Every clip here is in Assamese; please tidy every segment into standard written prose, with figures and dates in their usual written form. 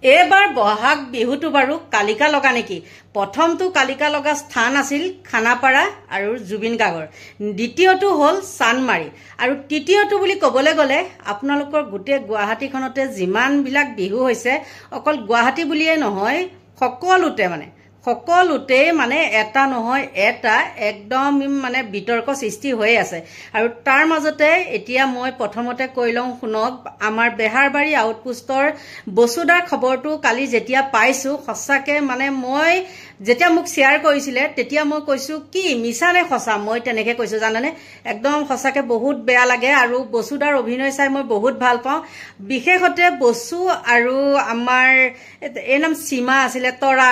এবাৰ বহাগ বিহুটো বাৰু কালিকা লগা নেকি? প্ৰথমটো কালিকা লগা স্থান আছিল খানাপাৰা আৰু জুবিন গাৰ্গৰ, দ্বিতীয়টো হ'ল চানমাৰী, আৰু তৃতীয়টো বুলি ক'বলৈ গ'লে আপোনালোকৰ গোটেই গুৱাহাটীখনতে যিমানবিলাক বিহু হৈছে, অকল গুৱাহাটী বুলিয়ে নহয়, সকলোতেই মানে এটা নহয় এটা একদম মানে বিতৰ্ক সৃষ্টি হৈ আছে। আৰু তাৰ মাজতে এতিয়া মই প্ৰথমতে কৈ লওঁ শুনক, আমাৰ বেহাৰবাৰী আউটপোষ্টৰ বসুদাৰ খবৰটো কালি যেতিয়া পাইছোঁ, সঁচাকৈ মানে মই যেতিয়া মোক শ্বেয়াৰ কৰিছিলে তেতিয়া মই কৈছোঁ কি মিছা নে সঁচা, মই তেনেকৈ কৈছোঁ জানানে, একদম সঁচাকৈ বহুত বেয়া লাগে। আৰু বসুদাৰ অভিনয় চাই মই বহুত ভাল পাওঁ, বিশেষতে বসু আৰু আমাৰ এই নাম সীমা আছিলে, তৰা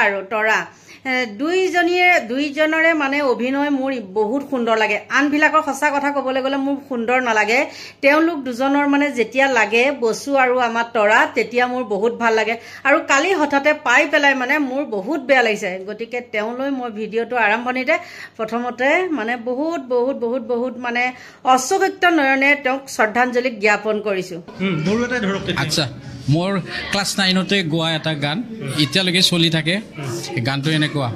দুইজনৰে মানে অভিনয় মোৰ বহুত সুন্দৰ লাগে। আনবিলাকৰ সঁচা কথা ক'বলৈ গ'লে মোৰ সুন্দৰ নালাগে, তেওঁলোক দুজনৰ মানে যেতিয়া লাগে বসু আৰু আমাৰ তৰা, তেতিয়া মোৰ বহুত ভাল লাগে। আৰু কালি হঠাতে পাই পেলাই মানে মোৰ বহুত বেয়া লাগিছে, গতিকে তেওঁলৈ মই ভিডিঅ'টো আৰম্ভণিতে প্ৰথমতে মানে বহুত মানে অশ্ৰুসিক্ত নয়নে তেওঁক শ্ৰদ্ধাঞ্জলি জ্ঞাপন কৰিছোঁ। আচ্ছা, মোৰ ক্লাছ 9তে গোৱা এটা গান এতিয়ালৈকে চলি থাকে, গানটো এনেকুৱা,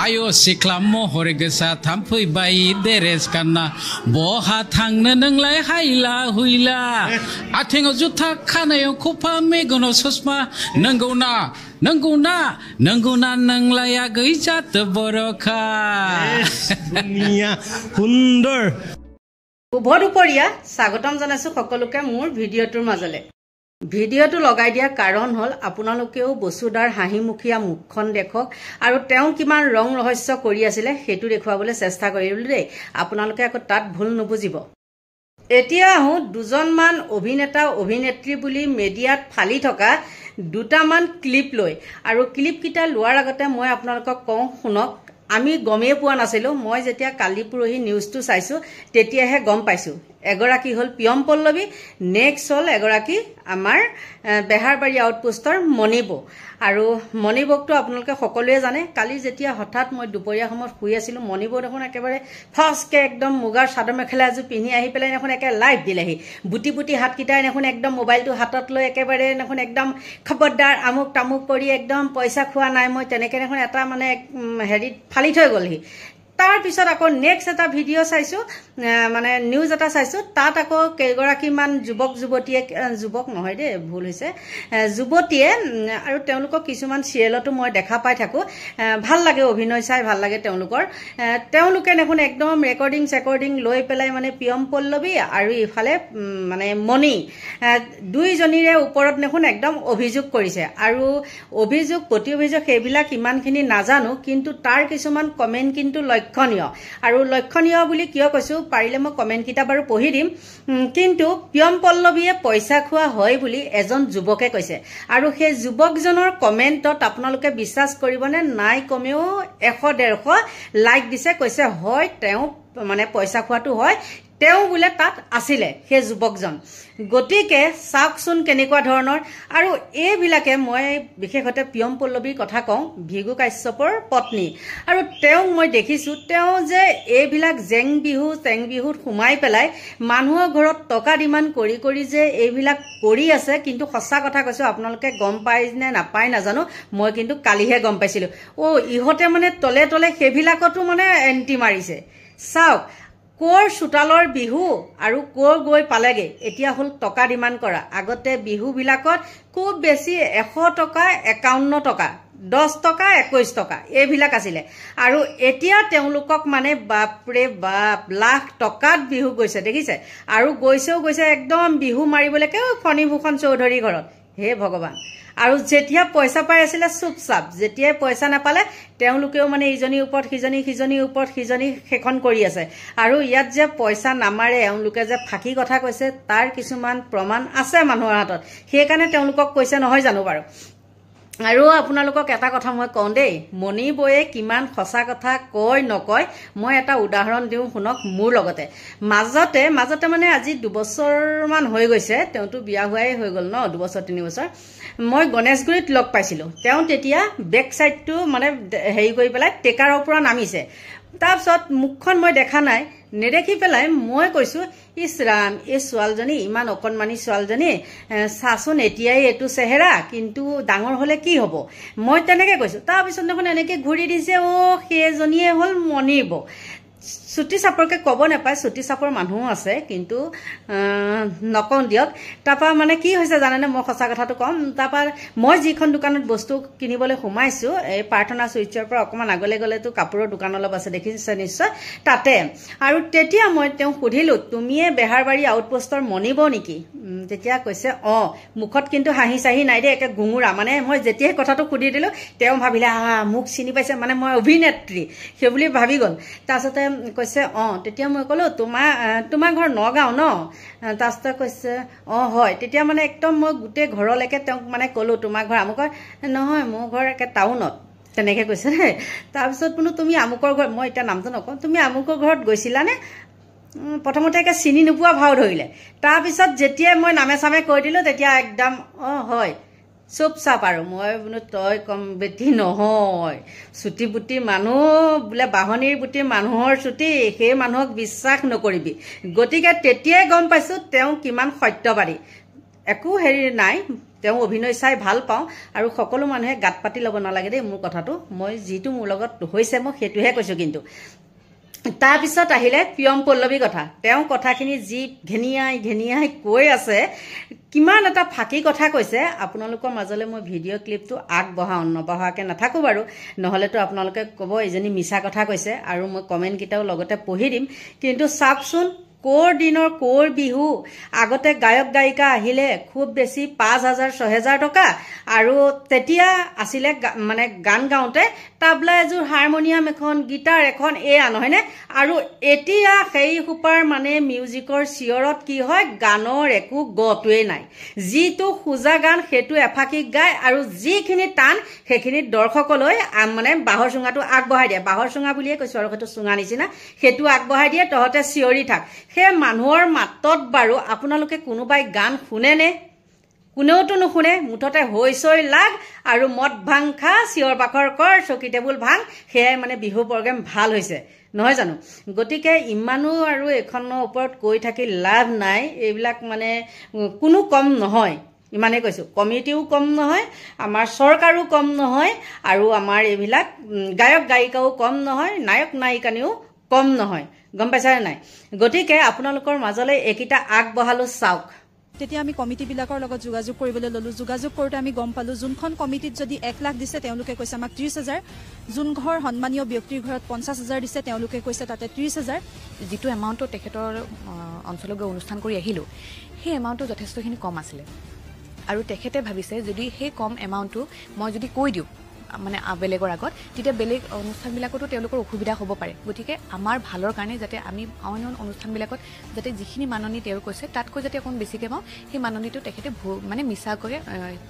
আয়ো सिख्ला महर गोसा थामफैबाय देरेस गानना बहा थांनो नोंलाय हायला हुइला आथिङाव जुथा खानायाव खफा मेगनाव ससमा नंगौना नोंलाया गैजात बरखा সুন্দৰ। শুভ দুপৰীয়া, স্বাগতম জনাইছোঁ সকলোকে মোৰ ভিডিঅ'টোৰ মাজলৈ। ভিডিঅ'টো লগাই দিয়াৰ কাৰণ হ'ল আপোনালোকেও বসুদাৰ হাঁহিমুখীয়া মুখখন দেখক আৰু তেওঁ কিমান ৰং ৰহস্য কৰি আছিলে সেইটো দেখুৱাবলৈ চেষ্টা কৰিলোঁ দেই, আপোনালোকে আকৌ তাত ভুল নুবুজিব। এতিয়া আহোঁ দুজনমান অভিনেতা অভিনেত্ৰী বুলি মিডিয়াত ফালি থকা দুটামান ক্লিপ লৈ, আৰু ক্লিপকেইটা লোৱাৰ আগতে মই আপোনালোকক কওঁ শুনক, আমি গমেই পোৱা নাছিলোঁ, মই যেতিয়া কালি পৰহি নিউজটো চাইছোঁ তেতিয়াহে গম পাইছোঁ। এগৰাকী হ'ল প্ৰিয়ম পল্লৱী, নেক্সট হ'ল এগৰাকী আমাৰ বেহাৰবাৰী আউটপোষ্টৰ মণিবৌ। আৰু মণিবৌকতো আপোনালোকে সকলোৱে জানে, কালি যেতিয়া হঠাৎ মই দুপৰীয়া সময়ত শুই আছিলোঁ, মণিবৌ দেখোন একেবাৰে ফাৰ্ষ্টকৈ একদম মুগাৰ চাদৰ মেখেলা এযোৰ পিন্ধি আহি পেলাই দেখোন একে লাইভ দিলেহি, বুটি হাতকেইটাই দেখোন একদম মোবাইলটো হাতত লৈ একেবাৰে দেখোন একদম খবৰদাৰ আমুক তামুক কৰি একদম পইচা খোৱা নাই মই, তেনেকৈ দেখোন এটা মানে হেৰিত ফালি থৈ গ'লহি। তাৰপিছত আকৌ নেক্সট এটা ভিডিঅ' চাইছোঁ, মানে নিউজ এটা চাইছোঁ, তাত আকৌ কেইগৰাকীমান যুৱক নহয় দেই, ভুল হৈছে, যুৱতীয়ে, আৰু তেওঁলোকক কিছুমান চিৰিয়েলতো মই দেখা পাই থাকোঁ, ভাল লাগে অভিনয় চাই, ভাল লাগে তেওঁলোকে দেখোন একদম ৰেকৰ্ডিং লৈ পেলাই মানে প্ৰিয়ম পল্লৱী আৰু ইফালে মানে মণি, দুইজনীৰে ওপৰত দেখোন একদম অভিযোগ কৰিছে। আৰু প্ৰতি অভিযোগ সেইবিলাক ইমানখিনি নাজানো, কিন্তু তাৰ কিছুমান কমেণ্ট কিন্তু আৰু লক্ষণীয় বুলি কিয় কৈছোঁ, পাৰিলে মই কমেণ্টকেইটা বাৰু পঢ়ি দিম। কিন্তু প্ৰিয়ম পল্লৱীয়ে পইচা খোৱা হয় বুলি এজন যুৱকে কৈছে, আৰু সেই যুৱকজনৰ কমেণ্টত আপোনালোকে বিশ্বাস কৰিবনে নাই, কমেও 100-150 লাইক দিছে, কৈছে হয় তেওঁ মানে পইচা খোৱাটো হয়, তেওঁ বোলে তাত আছিলে সেই যুৱকজন। গতিকে চাওকচোন কেনেকুৱা ধৰণৰ। আৰু এইবিলাকে, মই বিশেষতে প্ৰিয়ম পল্লৱীৰ কথা কওঁ, ভিগু কাশ্যপৰ পত্নী, আৰু তেওঁক মই দেখিছোঁ, তেওঁ যে এইবিলাক জেং বিহুত সোমাই পেলাই মানুহৰ ঘৰত টকা ডিমাণ্ড কৰি যে এইবিলাক কৰি আছে, কিন্তু সঁচা কথা কৈছোঁ, আপোনালোকে গম পাই নে নাপায় নাজানো, মই কিন্তু কালিহে গম পাইছিলোঁ। ইহঁতে মানে তলে সেইবিলাকতো মানে এণ্টি মাৰিছে। চাওক, ক'ৰ চোতালৰ বিহু আৰু ক'ৰ গৈ পালেগে, এতিয়া হ'ল টকা ডিমাণ্ড কৰা। আগতে বিহুবিলাকত খুব বেছি 100 টকা, 51 টকা, 10 টকা, 21 টকা এইবিলাক আছিলে, আৰু এতিয়া তেওঁলোকক মানে বাপৰে বাপ লাখ টকাত বিহু গৈছে, দেখিছে, আৰু গৈছে একদম বিহু মাৰিবলৈকে ফণীভূষণ চৌধুৰীৰ ঘৰত। হে ভগৱান। আৰু যেতিয়া পইচা পাই আছিলে চুপচাপ, যেতিয়াই পইচা নাপালে তেওঁলোকেও মানে ইজনীৰ ওপৰত সিজনীৰ ওপৰত সিজনী সেইখন কৰি আছে। আৰু ইয়াত যে পইচা নামাৰে, এওঁলোকে যে ফাঁকি কথা কৈছে, তাৰ কিছুমান প্ৰমাণ আছে মানুহৰ হাতত, সেইকাৰণে তেওঁলোকক কৈছে নহয় জানো বাৰু। আৰু আপোনালোকক এটা কথা মই কওঁ দেই, মণিবৌয়ে কিমান সঁচা কথা কয় নকয়, মই এটা উদাহৰণ দিওঁ শুনক। মোৰ লগতে মাজতে মানে আজি 2 বছৰমান হৈ গৈছে, তেওঁতো বিয়া হোৱাই হৈ গ'ল ন, 2 বছৰ 3 বছৰ, মই গণেশগুৰিত লগ পাইছিলোঁ। তেওঁ তেতিয়া বেক চাইডটো মানে হেৰি কৰি পেলাই টেকাৰৰ পৰা নামিছে, তাৰপিছত মুখখন মই দেখা নাই, নেদেখি পেলাই মই কৈছোঁ ইছ ৰাম এই ছোৱালীজনী ইমান অকণমানি ছোৱালীজনী চাচোন এতিয়াই এইটো চেহেৰা কিন্তু ডাঙৰ হ'লে কি হ'ব মই তেনেকৈ কৈছোঁ তাৰপিছত দেখোন এনেকৈ ঘূৰি দিছে সেইজনীয়ে হ'ল মণিব চুটি চাপৰকে ক'ব নাপায় চুটি চাপৰ মানুহো আছে কিন্তু নকওঁ দিয়ক তাৰপৰা মানে কি হৈছে জানেনে মই সঁচা কথাটো ক'ম তাৰপৰা মই যিখন দোকানত বস্তু কিনিবলৈ সোমাইছোঁ এই প্ৰাৰ্থনা চুইটছৰ পৰা অকণমান আগলৈ গ'লেতো কাপোৰৰ দোকান অলপ আছে দেখিছে নিশ্চয় তাতে আৰু তেতিয়া মই তেওঁক সুধিলোঁ তুমিয়ে বেহাৰবাৰী আউটপোষ্টৰ মণিব নেকি তেতিয়া কৈছে মুখত কিন্তু হাঁহি চাহি নাই দেই একে গুঙুৰা মানে মই যেতিয়াই কথাটো সুধি দিলোঁ তেওঁ ভাবিলে মোক চিনি পাইছে মানে মই অভিনেত্ৰী সেই বুলি ভাবি গ'ল তাৰপিছতে কৈছে তেতিয়া মই ক'লোঁ তোমাৰ ঘৰ নগাঁও ন তাৰপিছতে কৈছে হয় তেতিয়া মানে একদম মই গোটেই ঘৰলৈকে তেওঁক মানে ক'লোঁ তোমাৰ ঘৰ আমুকৰ নহয় মোৰ ঘৰ একে টাউনত তেনেকৈ কৈছে দেই তাৰপিছত বোলো তুমি আমুকৰ ঘৰ মই এতিয়া নামটো নকওঁ তুমি আমুকৰ ঘৰত গৈছিলানে প্ৰথমতে একে চিনি নোপোৱা ভাও ধৰিলে তাৰপিছত যেতিয়াই মই নামে চামে কৈ দিলোঁ তেতিয়া একদম হয় চুপ চাপ আৰু মই বোলো তই কম বেটি নহয় চুটি বুটি মানুহ বোলে বাহনীৰ বুটি মানুহৰ চুটি সেই মানুহক বিশ্বাস নকৰিবি গতিকে তেতিয়াই গম পাইছোঁ তেওঁ কিমান সত্যবাদী একো হেৰি নাই তেওঁ অভিনয় চাই ভাল পাওঁ আৰু সকলো মানুহে গাত পাতি ল'ব নালাগে দেই মোৰ কথাটো মই যিটো মোৰ লগত হৈছে মই সেইটোহে কৈছোঁ কিন্তু তাৰপিছত আহিলে প্ৰিয়ম পল্লৱীৰ কথা তেওঁ কথাখিনি যি ঘেনিয়াই কৈ আছে কিমান এটা ফাঁকি কথা কৈছে আপোনালোকৰ মাজলৈ মই ভিডিঅ' ক্লিপটো আগবঢ়াওঁ নবঢ়াকৈ নাথাকোঁ বাৰু নহ'লেতো আপোনালোকে ক'ব এইজনী মিছা কথা কৈছে আৰু মই কমেণ্টকেইটাও লগতে পঢ়ি দিম কিন্তু চাওকচোন ক'ৰ দিনৰ ক'ৰ বিহু আগতে গায়ক গায়িকা আহিলে খুব বেছি 5,000 6,000 টকা আৰু তেতিয়া আছিলে মানে গান গাওঁতে তাবলা এযোৰ হাৰমনিয়াম এখন গিটাৰ এখন এয়া নহয়নে আৰু এতিয়া সেই সোপাৰ মানে মিউজিকৰ চিঞৰত কি হয় গানৰ একো গটোৱেই নাই যিটো খুজা গান সেইটো এফাকি গায় আৰু যিখিনি টান সেইখিনি দৰ্শকলৈ মানে বাঁহৰ চুঙাটো আগবঢ়াই দিয়ে বাঁহৰ চুঙা বুলিয়ে কৈছোঁ আৰু সেইটো চুঙা নিচিনা সেইটো আগবঢ়াই দিয়ে তহঁতে চিঞৰি থাক সেই মানুহৰ মাতত বাৰু আপোনালোকে কোনোবাই গান শুনেনে কোনেওতো নুশুনে মুঠতে হৈছৈ লাগ আৰু মদ ভাং খা চিঞৰ বাখৰ কৰ চকী টেবুল ভাং সেয়াই মানে বিহু প্ৰগ্ৰেম ভাল হৈছে নহয় জানো গতিকে ইমানো আৰু এইখনৰ ওপৰত কৈ থাকি লাভ নাই এইবিলাক মানে কোনো কম নহয় ইমানেই কৈছোঁ কমিটিও কম নহয় আমাৰ চৰকাৰো কম নহয় আৰু আমাৰ এইবিলাক গায়ক গায়িকাও কম নহয় নায়ক নায়িকানীও কম নহয় গম পাইছানে নাই গতিকে আপোনালোকৰ মাজলৈ এইকেইটা আগবঢ়ালোঁ চাওক তেতিয়া আমি কমিটিবিলাকৰ লগত যোগাযোগ কৰিবলৈ ল'লোঁ যোগাযোগ কৰোঁতে আমি গম পালোঁ যোনখন কমিটিত যদি 1 লাখ দিছে তেওঁলোকে কৈছে আমাক 30,000 যোন ঘৰ সন্মানীয় ব্যক্তিৰ ঘৰত 50,000 দিছে তেওঁলোকে কৈছে তাতে 30,000 যিটো এমাউণ্টটো তেখেতৰ অঞ্চলত গৈ অনুষ্ঠান কৰি আহিলোঁ সেই এমাউণ্টটো যথেষ্টখিনি কম আছিলে আৰু তেখেতে ভাবিছে যদি সেই কম এমাউণ্টটো মই যদি কৈ দিওঁ মানে বেলেগৰ আগত তেতিয়া বেলেগ অনুষ্ঠানবিলাকতো তেওঁলোকৰ অসুবিধা হ'ব পাৰে গতিকে আমাৰ ভালৰ কাৰণে যাতে আমি অন্য অনুষ্ঠানবিলাকত যাতে যিখিনি মাননি তেওঁ কৈছে তাতকৈ যাতে অকণ বেছিকৈ পাওঁ সেই মাননিটো তেখেতে মানে মিছাকৈ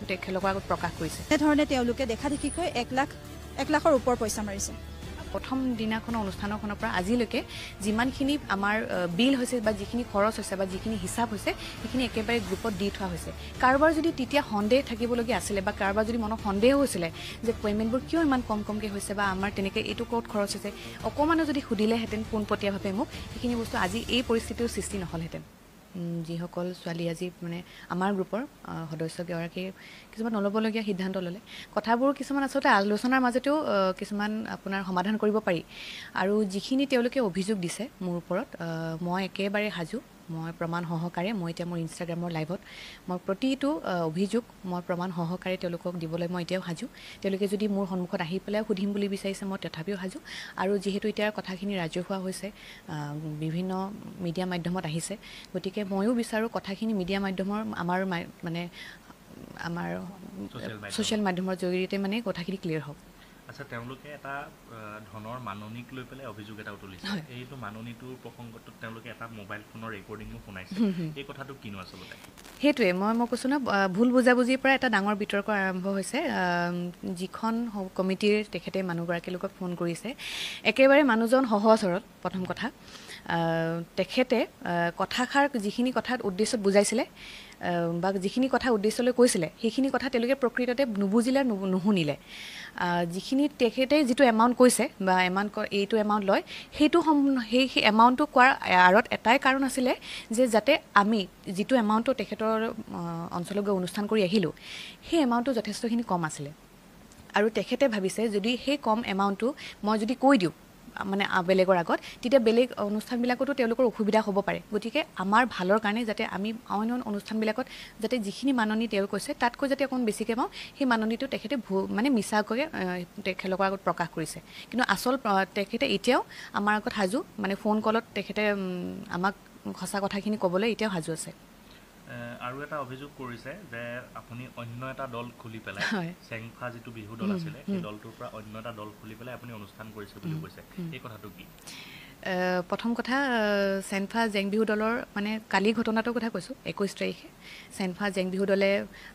তেখেতলোকৰ আগত প্ৰকাশ কৰিছে তেনেধৰণে তেওঁলোকে দেখা দেখিকৈ 1 লাখৰ ওপৰ পইচা মাৰিছে প্ৰথম দিনাখনৰ অনুষ্ঠানখনৰ পৰা আজিলৈকে যিমানখিনি আমাৰ বিল হৈছে বা যিখিনি খৰচ হৈছে বা যিখিনি হিচাপ হৈছে সেইখিনি একেবাৰে গ্ৰুপত দি থোৱা হৈছে কাৰোবাৰ যদি তেতিয়া সন্দেহ থাকিবলগীয়া আছিলে বা কাৰোবাৰ যদি মনত সন্দেহ হৈছিলে যে পে'মেণ্টবোৰ কিয় ইমান কমকৈ হৈছে বা আমাৰ তেনেকৈ এইটো ক'ত খৰচ হৈছে অকণমানো যদি সুধিলেহেঁতেন পোনপটীয়াভাৱে মোক সেইখিনি বস্তু আজি এই পৰিস্থিতিৰ সৃষ্টি নহ'লহেঁতেন যিসকল ছোৱালী আজি মানে আমাৰ গ্ৰুপৰ সদস্যগৰাকীয়ে কিছুমান নল'বলগীয়া সিদ্ধান্ত ল'লে কথাবোৰ কিছুমান আচলতে আলোচনাৰ মাজতেও কিছুমান আপোনাৰ সমাধান কৰিব পাৰি আৰু যিখিনি তেওঁলোকে অভিযোগ দিছে মোৰ ওপৰত মই একেবাৰে সাজু মই প্ৰমাণ সহকাৰে মই এতিয়া মোৰ ইনষ্টাগ্ৰামৰ লাইভত মই প্ৰতিটো অভিযোগ মই প্ৰমাণ সহকাৰে তেওঁলোকক দিবলৈ মই এতিয়াও সাজু তেওঁলোকে যদি মোৰ সন্মুখত আহি পেলাই সুধিম বুলি বিচাৰিছে মই তথাপিও সাজু আৰু যিহেতু এতিয়া কথাখিনি ৰাজহুৱা হৈছে বিভিন্ন মিডিয়া মাধ্যমত আহিছে গতিকে ময়ো বিচাৰোঁ কথাখিনি মিডিয়া মাধ্যমৰ আমাৰ মানে আমাৰ ছ'চিয়েল মাধ্যমৰ জৰিয়তে মানে কথাখিনি ক্লিয়াৰ হওক আচ্ছা তেওঁলোকে এটা ধনৰ মাননিক লৈ পেলাই অভিযোগ এটা উঠলিছে এইটো মাননিটোৰ প্ৰসংগটোত তেওঁলোকে এটা মোবাইল ফোনৰ ৰেকৰ্ডিঙো শুনাইছে এই কথাটো কিনো আচলতে সেইটোৱে মই কৈছোঁ ন ভুল বুজাবুজিৰ পৰা এটা ডাঙৰ বিতৰ্ক আৰম্ভ হৈছে যিখন কমিটিৰ তেখেতে মানুহগৰাকীৰ লগত ফোন কৰিছে একেবাৰে মানুহজন সহজ সৰল প্ৰথম কথা তেখেতে কথাষাৰ যিখিনি কথাত উদ্দেশ্যত বুজাইছিলে বা যিখিনি কথা উদ্দেশ্যলৈ কৈছিলে সেইখিনি কথা তেওঁলোকে প্ৰকৃততে নুবুজিলে নুশুনিলে যিখিনি তেখেতে যিটো এমাউণ্ট কৈছে বা এইটো এমাউণ্ট লয় সেইটো সেই এমাউণ্টটো কোৱাৰ আঁৰত এটাই কাৰণ আছিলে যে যাতে আমি যিটো এমাউণ্টটো তেখেতৰ অঞ্চলত গৈ অনুষ্ঠান কৰি আহিলোঁ সেই এমাউণ্টটো যথেষ্টখিনি কম আছিলে আৰু তেখেতে ভাবিছে যদি সেই কম এমাউণ্টটো মই যদি কৈ দিওঁ মানে বেলেগৰ আগত তেতিয়া বেলেগ অনুষ্ঠানবিলাকতো তেওঁলোকৰ অসুবিধা হ'ব পাৰে গতিকে আমাৰ ভালৰ কাৰণে যাতে আমি অন্য অনুষ্ঠানবিলাকত যাতে যিখিনি মাননি তেওঁ কৈছে তাতকৈ যাতে অকণ বেছিকৈ পাওঁ সেই মাননিটো তেখেতে মানে মিছাকৈ তেখেতলোকৰ আগত প্ৰকাশ কৰিছে কিন্তু আচল তেখেতে এতিয়াও আমাৰ আগত সাজু মানে ফোন কলত তেখেতে আমাক সঁচা কথাখিনি ক'বলৈ এতিয়াও সাজু আছে আৰু এটা অভিযোগ কৰিছে যে আপুনি অন্য এটা দল খুলি পেলাই চেংফা যিটো বিহু দল আছিলে সেই দলটোৰ পৰা অন্য এটা দল খুলি পেলাই আপুনি অনুষ্ঠান কৰিছে বুলি কৈছে এই কথাটো কি প্ৰথম কথা চেনফা জেং বিহু দলৰ মানে কালি ঘটনাটোৰ কথা কৈছোঁ 21 তাৰিখে চেনফা জেং বিহু দলে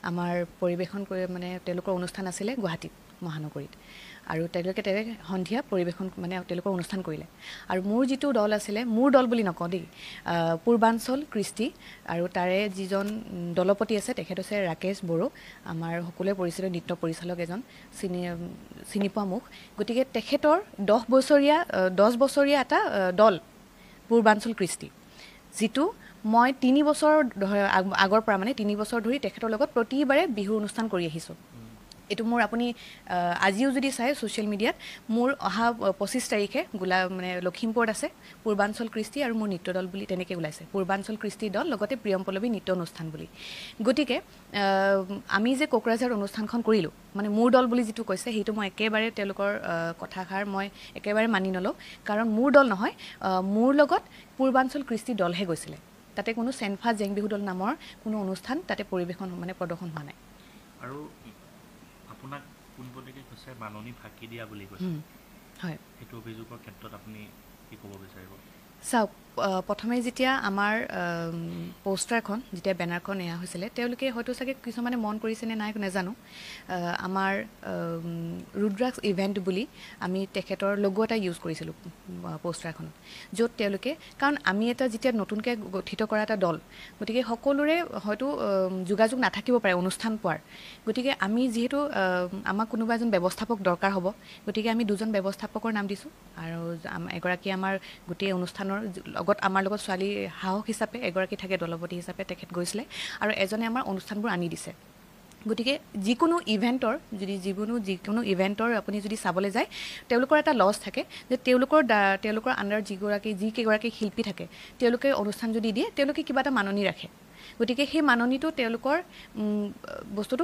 আমাৰ পৰিৱেশন কৰি মানে তেওঁলোকৰ অনুষ্ঠান আছিলে গুৱাহাটীত মহানগৰীত আৰু তেওঁলোকে সন্ধিয়া পৰিৱেশন মানে তেওঁলোকৰ অনুষ্ঠান কৰিলে আৰু মোৰ যিটো দল আছিলে মোৰ দল বুলি নকওঁ দেই পূৰ্বাঞ্চল কৃষ্টি আৰু তাৰে যিজন দলপতি আছে তেখেত হৈছে ৰাকেশ বড়ো আমাৰ সকলোৱে পৰিচিত নৃত্য পৰিচালক এজন চিনি পোৱা মুখ গতিকে তেখেতৰ 10 বছৰীয়া এটা দল পূৰ্বাঞ্চল কৃষ্টি যিটো মই 3 বছৰ আগৰ পৰা মানে 3 বছৰ ধৰি তেখেতৰ লগত প্ৰতিবাৰে বিহু অনুষ্ঠান কৰি আহিছোঁ এইটো মোৰ আপুনি আজিও যদি চাই ছ'চিয়েল মিডিয়াত মোৰ অহা 25 তাৰিখে মানে লখিমপুৰত আছে পূৰ্বাঞ্চল কৃষ্টি আৰু মোৰ নৃত্য দল বুলি তেনেকৈ ওলাইছে পূৰ্বাঞ্চল কৃষ্টি দল লগতে প্ৰিয়ম পল্লৱী নৃত্য অনুষ্ঠান বুলি গতিকে আমি যে কোকৰাঝাৰ অনুষ্ঠানখন কৰিলোঁ মানে মোৰ দল বুলি যিটো কৈছে সেইটো মই একেবাৰে তেওঁলোকৰ কথাষাৰ মই একেবাৰে মানি নলওঁ কাৰণ মোৰ দল নহয় মোৰ লগত পূৰ্বাঞ্চল কৃষ্টি দলহে গৈছিলে তাতে কোনো চেনফা জেং বিহু দল নামৰ কোনো অনুষ্ঠান তাতে পৰিৱেশন মানে প্ৰদৰ্শন হোৱা নাই আৰু আপোনাক পোনপটীয়াকৈ কৈছে মাননি ফাঁকি দিয়া বুলি কৈছে হয় সেইটো অভিযোগৰ ক্ষেত্ৰত আপুনি কি ক'ব বিচাৰিব চাওক প্ৰথমে যেতিয়া আমাৰ পোষ্টাৰখন যেতিয়া বেনাৰখন এয়া হৈছিলে তেওঁলোকে হয়তো চাগে কিছুমানে মন কৰিছে নে নাই নাজানো আমাৰ ৰুদ্ৰাক্স ইভেণ্ট বুলি আমি তেখেতৰ লগো এটা ইউজ কৰিছিলোঁ পোষ্টাৰখনত য'ত তেওঁলোকে কাৰণ আমি এটা যেতিয়া নতুনকৈ গঠিত কৰা এটা দল গতিকে সকলোৰে হয়তো যোগাযোগ নাথাকিব পাৰে অনুষ্ঠান পোৱাৰ গতিকে আমি যিহেতু আমাক কোনোবা এজন ব্যৱস্থাপক দৰকাৰ হ'ব গতিকে আমি দুজন ব্যৱস্থাপকৰ নাম দিছোঁ আৰু এগৰাকী আমাৰ গোটেই অনুষ্ঠানৰ লগত আমাৰ লগত ছোৱালী সাহস হিচাপে এগৰাকী থাকে দলপতি হিচাপে তেখেত গৈছিলে আৰু এজনে আমাৰ অনুষ্ঠানবোৰ আনি দিছে গতিকে যিকোনো যিকোনো ইভেণ্টৰ আপুনি যদি চাবলৈ যায় তেওঁলোকৰ এটা লছ থাকে যে তেওঁলোকৰ আণ্ডাৰ যিকেইগৰাকী শিল্পী থাকে তেওঁলোকে অনুষ্ঠান যদি দিয়ে তেওঁলোকে কিবা এটা মাননি ৰাখে গতিকে সেই মাননিটো তেওঁলোকৰ বস্তুটো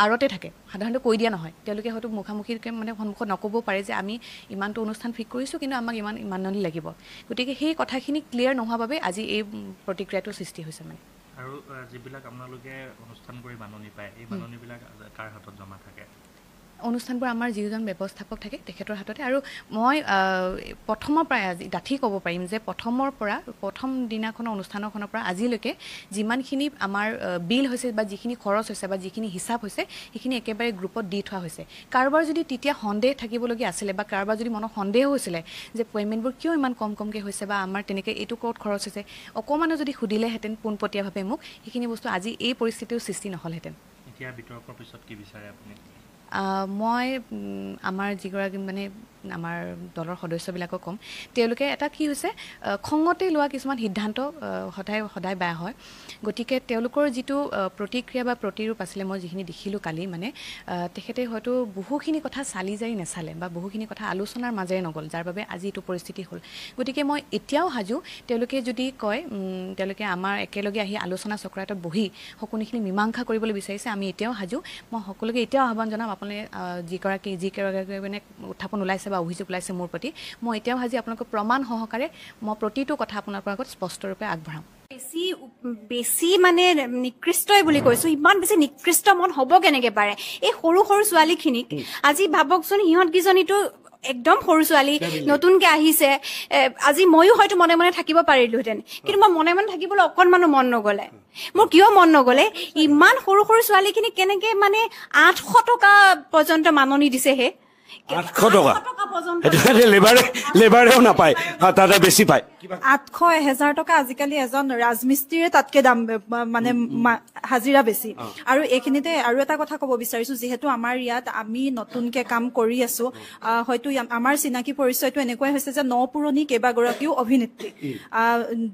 আৰতে থাকে সাধাৰণতে কৈ দিয়া নহয় তেওঁলোকে হয়তো মুখামুখিকৈ মানে সন্মুখত নক'ব পাৰে যে আমি ইমানটো অনুষ্ঠান ফিক্স কৰিছোঁ কিন্তু আমাক ইমান মাননি লাগিব গতিকে সেই কথাখিনি ক্লিয়াৰ নোহোৱাৰ বাবে আজি এই প্ৰতিক্ৰিয়াটোৰ সৃষ্টি হৈছে মানে আৰু যিবিলাক আপোনালোকে অনুষ্ঠান কৰি মাননি পায় এই মাননিবিলাক কাৰ হাতত জমা থাকে অনুষ্ঠানবোৰ আমাৰ যিজন ব্যৱস্থাপক থাকে তেখেতৰ হাততে আৰু মই প্ৰথমৰ পৰাই আজি ডাঠি ক'ব পাৰিম যে প্ৰথম দিনাখনৰ অনুষ্ঠানখনৰ পৰা আজিলৈকে যিমানখিনি আমাৰ বিল হৈছে বা যিখিনি খৰচ হৈছে বা যিখিনি হিচাপ হৈছে সেইখিনি একেবাৰে গ্ৰুপত দি থোৱা হৈছে কাৰোবাৰ যদি তেতিয়া সন্দেহ থাকিবলগীয়া আছিলে বা কাৰোবাৰ যদি মনত সন্দেহ হৈছিলে যে পে'মেণ্টবোৰ কিয় ইমান কমকৈ হৈছে বা আমাৰ তেনেকৈ এইটো ক'ত খৰচ হৈছে অকণমানো যদি সুধিলেহেঁতেন পোনপটীয়াভাৱে মোক সেইখিনি বস্তু আজি এই পৰিস্থিতিৰ সৃষ্টি নহ'লহেঁতেন এতিয়া বিতৰ্কৰ পিছত কি বিচাৰে আপুনি মই আমাৰ যিগৰাকী মানে আমাৰ দলৰ সদস্যবিলাকক ক'ম তেওঁলোকে এটা কি হৈছে খঙতে লোৱা কিছুমান সিদ্ধান্ত সদায় বেয়া হয় গতিকে তেওঁলোকৰ যিটো প্ৰতিক্ৰিয়া বা প্ৰতিৰূপ আছিলে মই যিখিনি দেখিলোঁ কালি মানে তেখেতে হয়তো বহুখিনি কথা চালি জাৰি নাচালে বা বহুখিনি কথা আলোচনাৰ মাজেৰে নগ'ল যাৰ বাবে আজি এইটো পৰিস্থিতি হ'ল গতিকে মই এতিয়াও সাজু তেওঁলোকে যদি কয় তেওঁলোকে আমাৰ একেলগে আহি আলোচনা চক্ৰ এটাত বহি সকলোখিনি মীমাংসা কৰিবলৈ বিচাৰিছে আমি এতিয়াও সাজু মই সকলোকে এতিয়াও আহ্বান জনাম আপোনালোকে যিগৰাকী মানে উত্থাপন ওলাইছে বা অভিযোগ ওলাইছে মোৰ প্ৰতি মই এতিয়াও আজি আপোনালোকক প্ৰমাণ সহকাৰে মই প্ৰতিটো কথা আপোনালোকৰ আগত স্পষ্টৰূপে আগবঢ়াম বেছি মানে নিকৃষ্টই বুলি কৈছো ইমান বেছি নিকৃষ্ট মন হ'ব কেনেকে পাৰে এই সৰু ছোৱালীখিনিক আজি ভাবকচোন সিহঁত কিজনীতো একদম সৰু ছোৱালী নতুনকে আহিছে আজি ময়ো হয়তো মনে মনে থাকিব পাৰিলোহেঁতেন কিন্তু মই মনে মনে থাকিবলৈ অকণমানো মন নগ'লে মোৰ কিয় মন নগ'লে ইমান সৰু ছোৱালীখিনি কেনেকে মানে 800 টকা পৰ্যন্ত মাননি দিছে হে 800 টকা সেইটো লেবাৰেও নাপায় তাতে বেছি পায় 800-1000 টকা আজিকালি এজন ৰাজমিস্ত্ৰীৰে তাতকে দাম মানে হাজিৰা বেছি আৰু এইখিনিতে আৰু এটা কথা ক'ব বিচাৰিছো যিহেতু আমাৰ ইয়াত আমি নতুনকে কাম কৰি আছো হয়তো আমাৰ চিনাকি পৰিচয়টো এনেকুৱাই হৈছে যে নপুৰণি কেইবাগৰাকীও অভিনেত্ৰী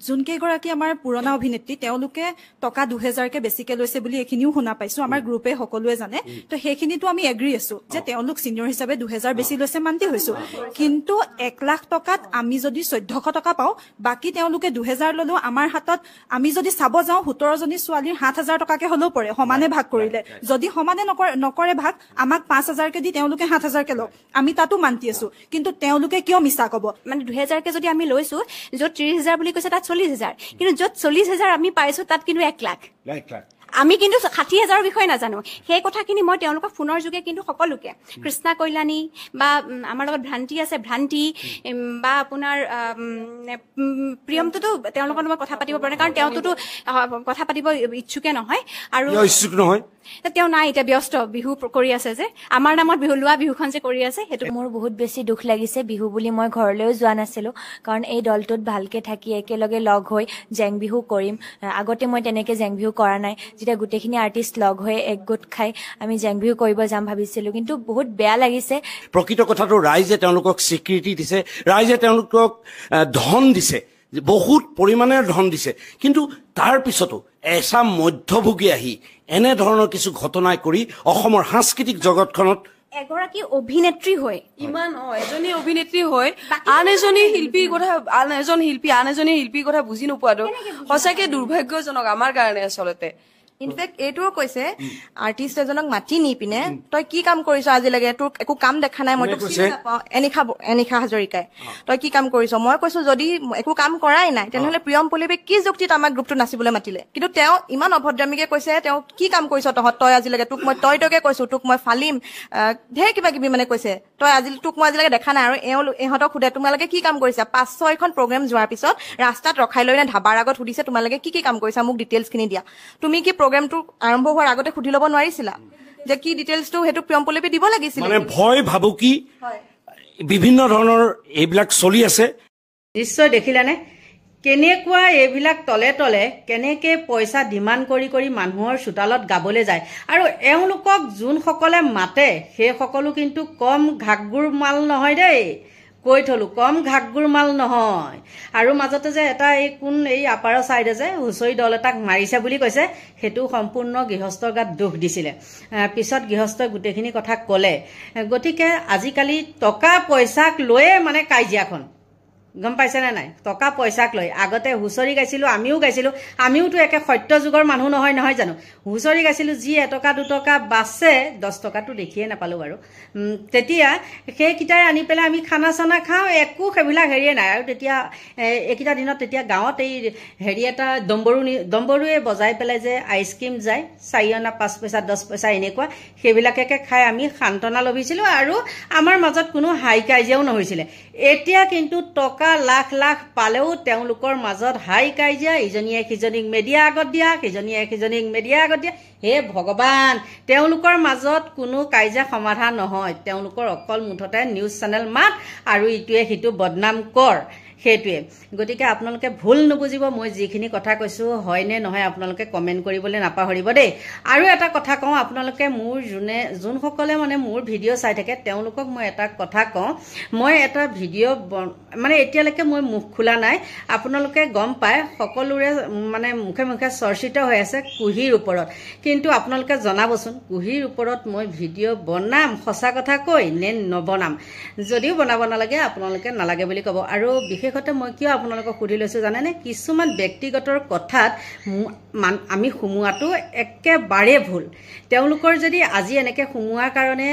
যোনকেইগৰাকী আমাৰ পুৰণা অভিনেত্ৰী তেওঁলোকে টকা 2000কে বেছিকে লৈছে বুলি এইখিনিও শুনা পাইছো আমাৰ গ্ৰুপে সকলোৱে জানে তো সেইখিনিতো আমি এগ্ৰি আছো যে তেওঁলোক সিনিয়ৰ হিচাপে 2000 বেছি লৈছে মানতি হৈছো কিন্তু 1 লাখ টকাত আমি যদি 1400 টকা পাও বাকি তেওঁলোকে 2000 ললো আমাৰ হাতত আমি যদি চাব যাও 17 জনী ছোৱালীৰ 7000 টকাকে হলেও পৰে সমানে ভাগ কৰিলে যদি সমানে নকৰে ভাগ আমাক 5000 কে দি তেওঁলোকে 7000 কে লওক আমি তাতো মানতি আছো কিন্তু তেওঁলোকে কিয় মিছা কব মানে 2000 কে যদি আমি লৈছো যত 30000 বুলি কৈছে তাত 40000 কিন্তু যত 40000 আমি পাইছো তাত কিন্তু 1 লাখ আমি কিন্তু 60000 বিষয় নাজানো সেই কথাখিনি মই তেওঁলোকক ফোনৰ যোগে কিন্তু সকলোকে কৃষ্ণা কল্যাণী বা আমাৰ লগত ভ্ৰান্তি আছে ভ্ৰান্তি বা আপোনাৰ প্ৰিয়মটোতো তেওঁলোকৰ লগত কথা পাতিব পাৰে কাৰণ তেওঁতো কথা পাতিব ইচ্ছুকে নহয় আৰু ইচ্ছুক নহয় তেওঁ নাই এতিয়া ব্যস্ত বিহু কৰি আছে যে আমাৰ নামত বিহু লোৱা বিহুখন যে কৰি আছে সেইটো মোৰ বহুত বেছি দুখ লাগিছে বিহু বুলি মই ঘৰলৈও যোৱা নাছিলো কাৰণ এই দলটোত ভালকে থাকি একেলগে লগ হৈ জেং বিহু কৰিম আগতে মই তেনেকে জেং বিহু কৰা নাই যেতিয়া গোটেইখিনি আৰ্টিষ্ট লগ হৈ একগোট খাই আমি জেং বিহু কৰিব যাম ভাবিছিলো কিন্তু বহুত বেয়া লাগিছে প্ৰকৃত কথাটো ৰাইজে তেওঁলোকক স্বীকৃতি দিছে ৰাইজে তেওঁলোকক ধন দিছে বহুত পৰিমাণে ধন দিছে কিন্তু তাৰ পিছতো এসা মধ্যভোগী আহি এনে ধৰণৰ কিছু ঘটনাই কৰি অসমৰ সাংস্কৃতিক জগতখনত এগৰাকী অভিনেত্ৰী হয় ইমান এজনী অভিনেত্ৰী হয় আন এজনী শিল্পীৰ কথা বুজি নোপোৱাটো সঁচাকে দুৰ্ভাগ্যজনক আমাৰ কাৰণে আচলতে ইনফেক্ট এইটোও কৈছে আৰ্টিষ্ট এজনক মাতি নি পিনে তই কি কাম কৰিছ আজিলৈকে তোৰ একো কাম দেখা নাই মই তোক এনিশা হাজৰিকাই তই কি কাম কৰিছ মই কৈছো যদি একো কাম কৰাই নাই তেনেহলে প্ৰিয়ম পল্লৱীয়ে কি যুক্তিত আমাক গ্ৰুপটো নাচিবলৈ মাতিলে কিন্তু তেওঁ ইমান অভদ্ৰামীকে কৈছে তেওঁ কি কাম কৰিছ তই আজিলৈকে তোক মই তইকে কৈছো তোক মই ফালিম ঢেৰ কিবা কিবি মানে কৈছে তোক মই আজিলৈকে দেখা নাই আৰু ইহঁতক সোধে তোমালোকে কি কাম কৰিছা 5-6খন প্ৰগ্ৰেম যোৱাৰ পিছত ৰাস্তাত ৰখাই লৈ ধাবাৰ আগত সুধিছে তোমালোকে কি কাম কৰিছা মোক ডিটেইলছ খিনি দিয়া তুমি কি প্ৰগ্ৰেমটো আৰম্ভ হোৱাৰ আগতে সুধি ল'ব নোৱাৰিছিলা যে কি ডিটেইলছটো হেতু প্ৰিয়ম পল্লৱী দিব লাগিছিল মানে ভয় ভাবু কি বিভিন্ন ধৰণৰ এইবিলাক চলি আছে নিশ্চয় দেখিলানে কেনেকুৱা এইবিলাক তলে তলে কেনেকে পইচা ডিমাণ্ড কৰি মানুহৰ চোতালত গাবলৈ যায় আৰু এওঁলোকক যোনসকলে মাতে সেই সকলো কিন্তু কম ঘাগগুৰ মাল নহয় দেই কৈ থলো কম ঘাগগুৰ মাল নহয় আৰু মাজতে যে এটা এই আপাৰৰ সাইডে যে হুচৰি দল এটাক মাৰিছে বুলি কৈছে হেতু সম্পূৰ্ণ গৃহস্থৰ গাত দুখ দিছিলে পিছত গৃহস্থই গোটেইখিনি কথা ক'লে গতিকে আজিকালি টকা পইচাক লৈয়ে মানে কাজিয়াখন গম পাইছে না নাই টকা পইচাক লৈ আগতে হুচৰি গাইছিলো আমিওতো একে সত্য যুগৰ মানুহ নহয় জানো হুচৰি গাইছিলো যি 1 টকা 2 টকা বাছে 10 টকাটো দেখিয়ে নাপালো বাৰু তেতিয়া সেই কিটাই আনি পেলাই আমি খানা চানা খাওঁ একো সেইবিলাক হেৰিয়ে নাই আৰু তেতিয়া একিটা দিনত তেতিয়া গাঁৱত এই হেৰি এটা দম্বৰুৱে বজাই পেলাই যে আইচক্ৰীম যায় 4 অনা 5 পইচা 10 পইচা এনেকুৱা সেইবিলাককে খাই আমি শান্তনা লভিছিলো আৰু আমাৰ মাজত কোনো হাই কাজিয়াও নহৈছিলে এতিয়া কিন্তু টকা লাখ লাখ পালেও তেওঁলোকৰ মাজত হাই কাজিয়া ইজনীয়ে সিজনীক মিডিয়া আগত দিয়া সিজনীয়ে মিডিয়া আগত দিয়া হে ভগৱান তেওঁলোকৰ মাজত কোনো কাজিয়া সমাধান নহয় তেওঁলোকৰ অকল মুঠতে নিউজ চেনেল মাত আৰু ইটোৱে সিটো বদনাম কৰ সেইটোৱে গতিকে আপোনালোকে ভুল নুবুজিব মই যিখিনি কথা কৈছো হয় নে নহয় আপোনালোকে কমেন্ট কৰিবলৈ নাপাহৰিব দেই আৰু এটা কথা কওঁ আপোনালোকে মোৰ যোনসকলে মানে মোৰ ভিডিঅ' চাই থাকে তেওঁলোকক মই এটা কথা কওঁ মই এটা ভিডিঅ' মানে এতিয়ালৈকে মই মুখ খোলা নাই আপোনালোকে গম পায় সকলোৰে মানে মুখে চৰ্চিত হৈ আছে কুহিৰ ওপৰত কিন্তু আপোনালোকে জনাবচোন কুহিৰ ওপৰত মই ভিডিঅ' বনাম সঁচা কথা কৈ নে নবনাম যদিও বনাব নালাগে আপোনালোকে নালাগে বুলি ক'ব আৰু বিশেষতে মই কিয় আপোনালোকক সুধি লৈছো জানেনে কিছুমান ব্যক্তিগতৰ কথাত আমি সুমুৱাটো একেবাৰে ভুল তেওঁলোকৰ যদি আজি এনেকে সুমুৱাৰ কাৰণে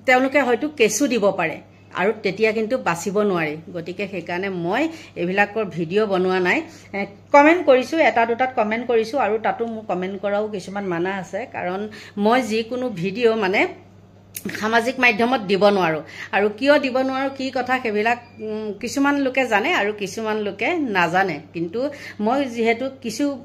তেওঁলোকে হয়তো কেছু দিব পাৰে আৰু তেতিয়া কিন্তু বাচিব নোৱাৰি গতিকে সেইকাৰণে মই এইবিলাকৰ ভিডিঅ' বনোৱা নাই কমেন্ট কৰিছো এটা দুটাত কমেন্ট কৰিছো আৰু তাতো মোক কমেন্ট কৰাও কিছুমান মানা আছে কাৰণ মই যিকোনো ভিডিঅ' মানে সামাজিক মাধ্যমত দিব নোৱাৰোঁ আৰু কিয় দিব নোৱাৰোঁ কি কথা সেইবিলাক কিছুমান লোকে জানে আৰু কিছুমান লোকে নাজানে কিন্তু মই যিহেতু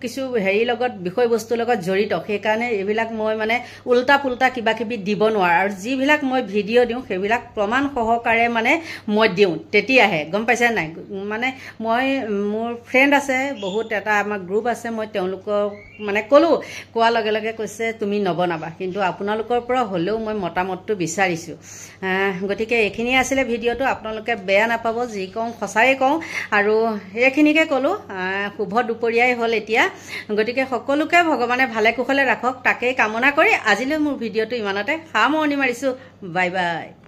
কিছু হেৰিৰ লগত বিষয়বস্তুৰ লগত জড়িত সেইকাৰণে এইবিলাক মই মানে উল্টা পুল্টা কিবা কিবি দিব নোৱাৰোঁ আৰু যিবিলাক মই ভিডিঅ' দিওঁ সেইবিলাক প্ৰমাণ সহকাৰে মানে মই দিওঁ তেতিয়াহে গম পাইছে নাই মানে মই মোৰ ফ্ৰেণ্ড আছে বহুত এটা আমাৰ গ্ৰুপ আছে মই তেওঁলোকক মানে ক'লোঁ কোৱাৰ লগে লগে কৈছে তুমি নবনাবা কিন্তু আপোনালোকৰ পৰা হ'লেও মই মতামতটো বিচাৰিছোঁ গতিকে এইখিনি আছিলে ভিডিঅ'টো আপোনালোকে বেয়া নাপাব যি কওঁ সঁচাই কওঁ আৰু এইখিনিকে ক'লোঁ শুভ দুপৰীয়াই হ'ল এতিয়া গতিকে সকলোকে ভগৱানে ভালে কুশলে ৰাখক তাকেই কামনা কৰি আজিলৈ মোৰ ভিডিঅ'টো ইমানতে সামৰণি মাৰিছোঁ বাই বাই